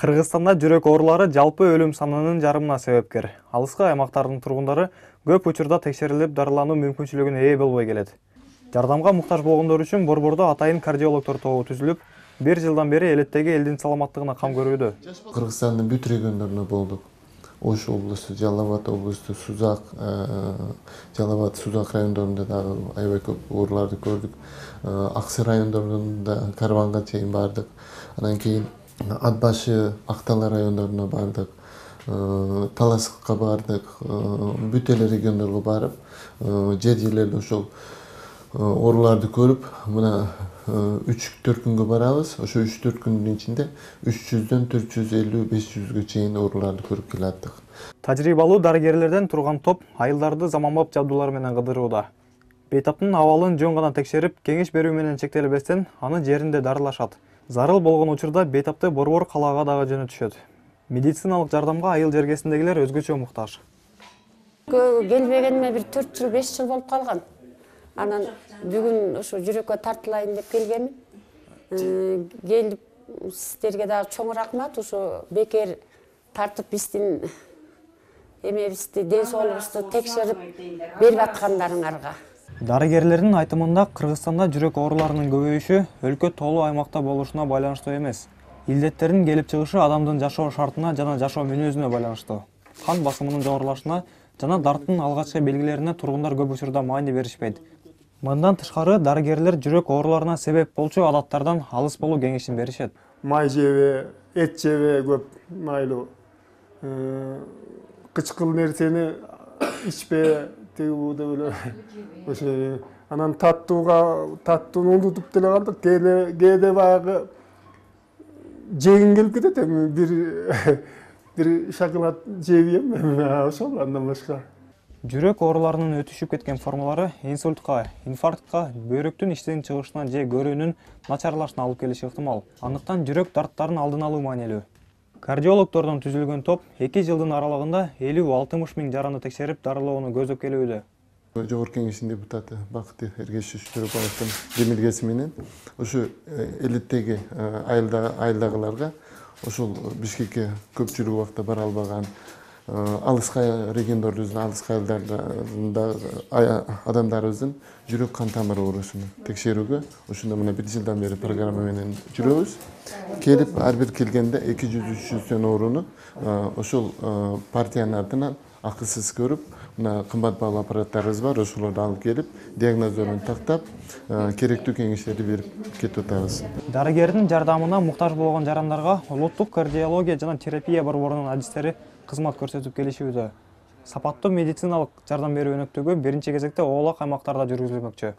Кыргызстанда жүрөк оорулары жалпы өлүм санынын жарымына себепкер. Алыскы аймактардын тургундары көп учурда текшерилип дарылануу мүмкүнчүлүгүнө ээ болбой келет. Жардамга муктаж болгондор үчүн Борбордо атайын кардиологдор тобу түзүлүп, 1 жылдан бери элеттеги элдин саламаттыгына кам көрүүдө. Кыргызстандын бүт региондоруна болдук. Ош облусу, Жалал Абад облусу, Сузак, Жалал Абад, Сузак райондорунда дагы аябай көп ооруларды көрдүк. Аксы райондорунда Карванга чейин бардык. Анан кийин Ат башы, Актала райондоруна бардык, Таласкка бардык, бүт эле региондорго барып, жер жерлерде ошол ооруларды көрүп, мына 3-4 күнгө барабыз. Ошо 3-4 күндүн ичинде 300дөн 450-500гө чейин ооруларды көрүп келаттык. Тажрыйбалуу дарыгерлерден турган топ айылдарды заманбап жабдуулар менен кыдырууда. Бейтаптын абалын жөн гана текшерип, кеңеш берүү менен чектелбестен, аны жеринде дарылашат. Зарыл болгон учурда бейтапты борбор калаага дагы жөнөтүшөт. Медициналык жардамга айыл жергесиндегилер өзгөчө муктаж. Келбегениме бир 4 жыл, 5 жыл болуп калган. Анан бүгүн ошо жүрөккө тартылайын деп келгенмин. Келип сиздерге дагы чоң рахмат. Ошо бекер тартып биздин эмебизди, ден соолугубузду текшерип берип аткандарыңарга. Дарыгерлердин айтымында Кыргызстанда жүрөк ооруларынын көбөйүшү өлкө тоолуу аймакта болушуна байланыштуу эмес. Илдеттердин келип чыгышы адамдын жашоо шартына жана жашоо мүнөзүнө байланыштуу. Кан басымынын жогорулашына жана дарттын алгачкы белгилерине тургундар көп учурда маани беришпейт. Мындан тышкары дарыгерлер жүрөк ооруларына себеп болчу адаттардан алыс болуу кеңешин беришет. Май жебе, эт жебе көп майлуу. Кычкыл нерсени ичпе, тигүү деп эле. Ошо анан таттууну унутуп деле калдык. Кээде баягы жегиң келип кетет эми бир шоколад жеп эми ошол андан башка. Жүрөк ооруларынын өтүшүп кеткен формалары инсультка, инфарктка, бөйрөктүн иштен чыгышына же көрүүнүн начарлашына алып келиши ыктымал. Андыктан жүрөк дарттарын алдын алуу маанилүү. Кардиологдордон түзүлгөн топ 2 жылдын аралыгында 50-60 миң жараны текшерип дарылоону көздөп келүүдө. Жогорку кеңештин депутаты Бакыт Эргешевич Төрөбаевдин демилгеси менен ошо элеттеги айылдагыларга ошол Бишкекке көпчүлүк убакта бара албаган алыскы региондорубуздун алыскы айылдарында адамдарыбыздын жүрөк кан тамыры оорусун текшерүүгө ушунда мына 1 жылдан бери программа менен жүрөбүз. Келип ар бир келгенде 200-300 ооруну ошол партиянын атынан акысыз көрүп, мына кымбат баалуу аппараттарыбыз бар, ошолорду алып келип, диагноздорун тактап, керектүү кеңештерди берип кетип атабыз. Дарыгердин жардамына муктаж болгон жарандарга улуттук кардиология жана терапия борборунун адистери кызмат көрсөтүп келишүүдө. Сапаттуу медициналык жардам берүү өнөктүгү биринчи кезекте оолак аймактарда жүргүзүлмөкчү.